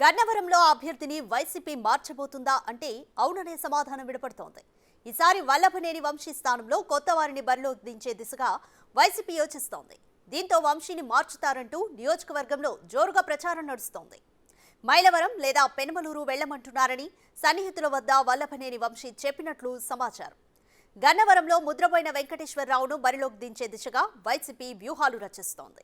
గన్నవరంలో అభ్యర్థిని వైసీపీ మార్చబోతుందా అంటే అవుననే సమాధానం వినపడుతోంది. ఈసారి వల్లభనేని వంశీ స్థానంలో కొత్త వారిని బరిలో దించే దిశగా వైసీపీ యోచిస్తోంది. దీంతో వంశీని మార్చుతారంటూ నియోజకవర్గంలో జోరుగా ప్రచారం నడుస్తోంది. మైలవరం లేదా పెనుమలూరు వెళ్లమంటున్నారని సన్నిహితుల వద్ద వల్లభనేని వంశీ చెప్పినట్లు సమాచారం. గన్నవరంలో ముద్రపోయిన వెంకటేశ్వరరావును బరిలోకి దించే దిశగా వైసీపీ వ్యూహాలు రచిస్తోంది.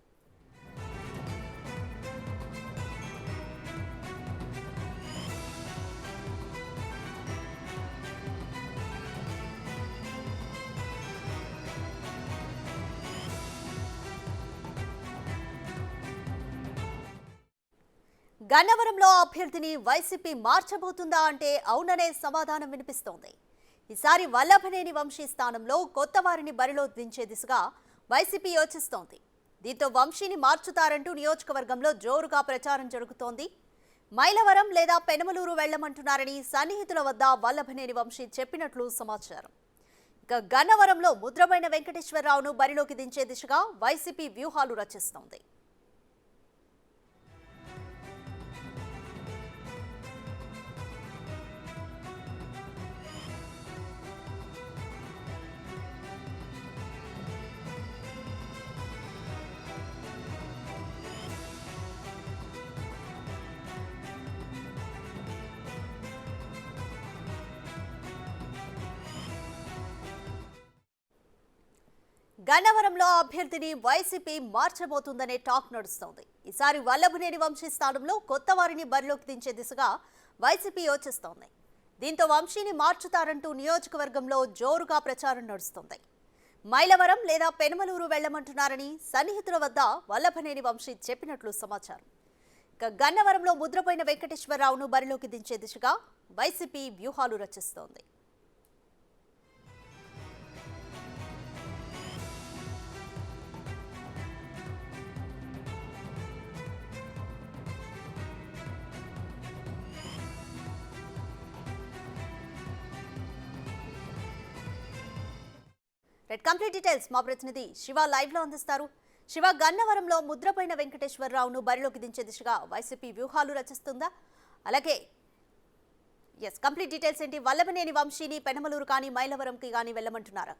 గన్నవరంలో అభ్యర్థిని వైసీపీ మార్చబోతుందా అంటే అవుననే సమాధానం వినిపిస్తోంది. ఈసారి వల్లభనేని వంశీ స్థానంలో కొత్త వారిని బరిలో దించే దిశగా వైసీపీ యోచిస్తోంది. దీంతో వంశీని మార్చుతారంటూ నియోజకవర్గంలో జోరుగా ప్రచారం జరుగుతోంది. మైలవరం లేదా పెనుమలూరు వెళ్లమంటున్నారని సన్నిహితుల వద్ద వల్లభనేని వంశీ చెప్పినట్లు సమాచారం. ఇక గన్నవరంలో ముద్రపోయిన వెంకటేశ్వరరావును బరిలోకి దించే దిశగా వైసీపీ వ్యూహాలు రచిస్తోంది. గన్నవరంలో అభ్యర్థిని వైసీపీ మార్చబోతుందనే టాక్ నడుస్తోంది. ఈసారి వల్లభనేని వంశీ స్థానంలో కొత్త వారిని బరిలోకి దించే దిశగా వైసీపీ యోచిస్తోంది. దీంతో వంశీని మార్చుతారంటూ నియోజకవర్గంలో జోరుగా ప్రచారం నడుస్తోంది. మైలవరం లేదా పెనుమలూరు వెళ్లమంటున్నారని సన్నిహితుల వద్ద వల్లభనేని వంశీ చెప్పినట్లు సమాచారం. ఇక గన్నవరంలో ముద్రపోయిన వెంకటేశ్వరరావును బరిలోకి దించే దిశగా వైసీపీ వ్యూహాలు రచిస్తోంది. కంప్లీట్ డీటెయిల్స్ మా ప్రతినిధి శివ లైవ్ లో అందిస్తారు. శివ, గన్నవరంలో ముద్రపోయిన వెంకటేశ్వరరావును బరిలోకి దించే దిశగా వైసీపీ వ్యూహాలు రచిస్తుందా? అలాగే కంప్లీట్ డీటెయిల్స్ ఏంటి? వల్లభనేని వంశీని పెనుమలూరు కానీ మైలవరంకి కానీ వెళ్ళమంటున్నారా?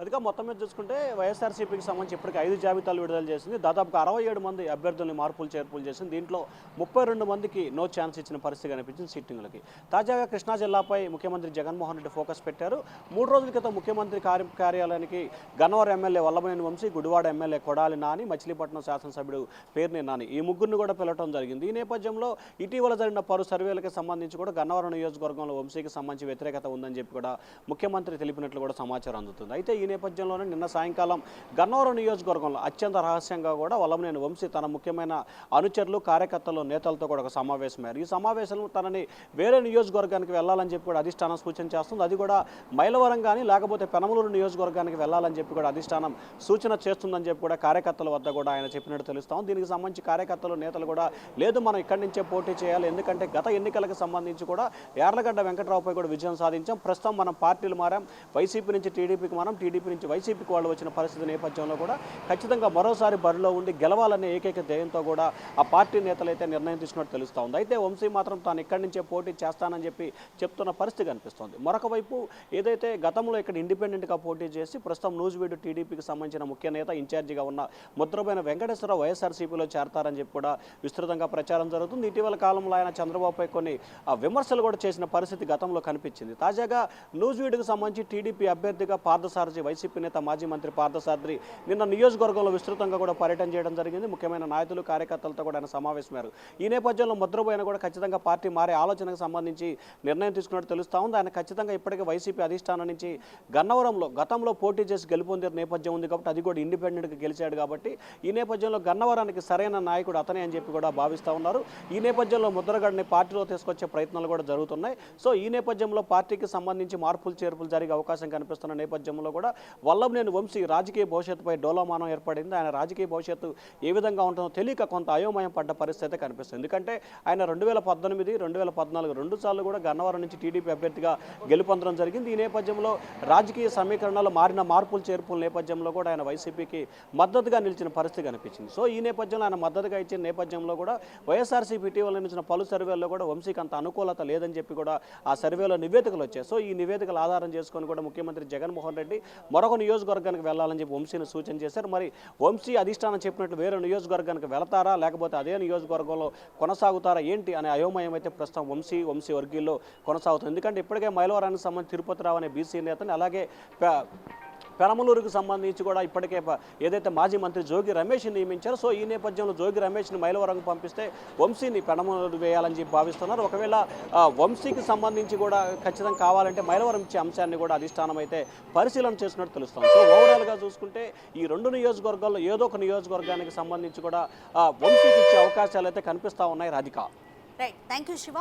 అదిగా మొత్తం మీద చూసుకుంటే వైఎస్ఆర్సీపీకి సంబంధించి ఇప్పటికి 5 జాబితాలు విడుదల చేసింది. దాదాపుగా 67 మంది అభ్యర్థుల్ని చేర్పులు చేసింది. దీంట్లో 32 మందికి నో ఛాన్స్ ఇచ్చిన పరిస్థితి కనిపించింది సిట్టింగులకి. తాజాగా కృష్ణా జిల్లాపై ముఖ్యమంత్రి జగన్మోహన్ రెడ్డి ఫోకస్ పెట్టారు. 3 రోజుల క్రితం ముఖ్యమంత్రి కార్యాలయానికి గన్నవరం ఎమ్మెల్యే వల్లభనేని వంశీ, గుడివాడ ఎమ్మెల్యే కొడాలి నాని, మచిలీపట్నం శాసనసభ్యుడు పేర్ని నాని ఈ ముగ్గురిని కూడా పిలవడం జరిగింది. ఈ నేపథ్యంలో ఇటీవల జరిగిన పలు సర్వేలకు సంబంధించి కూడా గన్నవరం నియోజకవర్గంలో వంశీకి సంబంధించి వ్యతిరేకత ఉందని చెప్పి కూడా ముఖ్యమంత్రి తెలిపినట్లు కూడా సమాచారం అందుతుంది. అయితే ఈ నేపథ్యంలోనే నిన్న సాయంకాలం గన్నవరం నియోజకవర్గంలో అత్యంత రహస్యంగా కూడా వల్లభనేని వంశీ తన ముఖ్యమైన అనుచరులు, కార్యకర్తలు, నేతలతో కూడా ఒక సమావేశమయ్యారు. ఈ సమావేశంలో తనని వేరే నియోజకవర్గానికి వెళ్ళాలని చెప్పి కూడా అధిష్టానం సూచన చేస్తుంది. అది కూడా మైలవరం కానీ లేకపోతే పెనమలూరు నియోజకవర్గానికి వెళ్ళాలని చెప్పి కూడా అధిష్టానం సూచన చేస్తుందని చెప్పి కూడా కార్యకర్తల వద్ద కూడా ఆయన చెప్పినట్టు తెలుస్తాం. దీనికి సంబంధించి కార్యకర్తలు, నేతలు కూడా లేదు మనం ఇక్కడి నుంచే పోటీ చేయాలి, ఎందుకంటే గత ఎన్నికలకు సంబంధించి కూడా యార్లగడ్డ వెంకటరావుపై కూడా విజయం సాధించాం, ప్రస్తుతం మనం పార్టీలు మారాం, వైసీపీ నుంచి టీడీపీకి మనం, టీడీపీ నుంచి వైసీపీకి వాళ్ళు వచ్చిన పరిస్థితి నేపథ్యంలో కూడా ఖచ్చితంగా మరోసారి బరిలో ఉండి గెలవాలనే ఏకైక ధ్యేయంతో కూడా ఆ పార్టీ నేతలు అయితే నిర్ణయం తీసుకున్నట్టు తెలుస్తూ ఉంది. అయితే వంశీ మాత్రం తాను ఇక్కడి నుంచే పోటీ చేస్తానని చెప్పి చెప్తున్న పరిస్థితి కనిపిస్తోంది. మరొక వైపు ఏదైతే గతంలో ఇక్కడ ఇండిపెండెంట్గా పోటీ చేసి ప్రస్తుతం నూజివీడు టీడీపీకి సంబంధించిన ముఖ్య నేత ఇన్ఛార్జిగా ఉన్న ముద్రపోయిన వెంకటేశ్వరరావు వైఎస్ఆర్సీపీలో చేరతారని చెప్పి కూడా విస్తృతంగా ప్రచారం జరుగుతుంది. ఇటీవల కాలంలో ఆయన చంద్రబాబుపై కొన్ని విమర్శలు కూడా చేసిన పరిస్థితి గతంలో కనిపించింది. తాజాగా నూజివీడుకు సంబంధించి టీడీపీ అభ్యర్థిగా పార్థసారథి, వైసీపీ నేత మాజీ మంత్రి పార్థసారథి నిన్న నియోజకవర్గంలో విస్తృతంగా కూడా పర్యటన చేయడం జరిగింది. ముఖ్యమైన నాయకులు, కార్యకర్తలతో కూడా ఆయన సమావేశమయ్యారు. ఈ నేపథ్యంలో ముద్రపోయిన కూడా ఖచ్చితంగా పార్టీ మారే ఆలోచనకు సంబంధించి నిర్ణయం తీసుకున్నట్టు తెలుస్తూ ఉంది. ఆయన ఖచ్చితంగా ఇప్పటికే వైసీపీ అధిష్టానం నుంచి గన్నవరంలో గతంలో పోటీ చేసి గెలుపొందిన నేపథ్యం ఉంది కాబట్టి అది కూడా ఇండిపెండెంట్గా గెలిచాడు కాబట్టి ఈ నేపథ్యంలో గన్నవరానికి సరైన నాయకుడు అతనే అని చెప్పి కూడా భావిస్తూ ఉన్నారు. ఈ నేపథ్యంలో ముద్రగడని పార్టీలో తీసుకొచ్చే ప్రయత్నాలు కూడా జరుగుతున్నాయి. సో ఈ నేపథ్యంలో పార్టీకి సంబంధించి మార్పులు చేర్పులు జరిగే అవకాశం కనిపిస్తున్న నేపథ్యంలో కూడా కూడా వల్లభనేని వంశీ రాజకీయ భవిష్యత్తుపై డోలామానం ఏర్పడింది. ఆయన రాజకీయ భవిష్యత్తు ఏ విధంగా ఉంటుందో తెలియక కొంత అయోమయం పడ్డ పరిస్థితి అయితే కనిపిస్తుంది. ఎందుకంటే ఆయన 2018, 2014 రెండు సార్లు కూడా గన్నవరం నుంచి టీడీపీ అభ్యర్థిగా గెలుపొందడం జరిగింది. ఈ నేపథ్యంలో రాజకీయ సమీకరణలో మారిన మార్పులు చేర్పుల నేపథ్యంలో కూడా ఆయన వైసీపీకి మద్దతుగా నిలిచిన పరిస్థితి కనిపించింది. సో ఈ నేపథ్యంలో ఆయన మద్దతుగా ఇచ్చిన నేపథ్యంలో కూడా వైఎస్ఆర్సీపీ ఇటీవల నిర్మించిన పలు సర్వేల్లో కూడా వంశీకి అంత అనుకూలత లేదని చెప్పి కూడా ఆ సర్వేలో నివేదికలు వచ్చాయి. సో ఈ నివేదికలు ఆధారం చేసుకొని కూడా ముఖ్యమంత్రి జగన్మోహన్ రెడ్డి మరొక నియోజకవర్గానికి వెళ్ళాలని చెప్పి వంశీని సూచన చేశారు. మరి వంశీ అధిష్టానం చెప్పినట్లు వేరే నియోజకవర్గానికి వెళతారా లేకపోతే అదే నియోజకవర్గంలో కొనసాగుతారా ఏంటి అనే అయోమయం అయితే ప్రస్తుతం వంశీ వర్గీయుల్లో కొనసాగుతుంది. ఎందుకంటే ఇప్పటికే మైలవరానికి సంబంధించి తిరుపతి రావు అనే బీసీ నేతని, అలాగే పెనమలూరుకు సంబంధించి కూడా ఇప్పటికే ఏదైతే మాజీ మంత్రి జోగి రమేష్ నియమించారో సో ఈ నేపథ్యంలో జోగి రమేష్ని మైలవరంకు పంపిస్తే వంశీని పెనమలూరు వేయాలని చెప్పి భావిస్తున్నారు. ఒకవేళ వంశీకి సంబంధించి కూడా ఖచ్చితంగా కావాలంటే మైలవరం ఇచ్చే అంశాన్ని కూడా అధిష్టానం అయితే పరిశీలన చేసినట్టు తెలుస్తుంది. సో ఓవరాల్గా చూసుకుంటే ఈ రెండు నియోజకవర్గాల్లో ఏదో ఒక నియోజకవర్గానికి సంబంధించి కూడా వంశీకి ఇచ్చే అవకాశాలు అయితే కనిపిస్తూ ఉన్నాయి. Radhika. Right, thank you Shiva.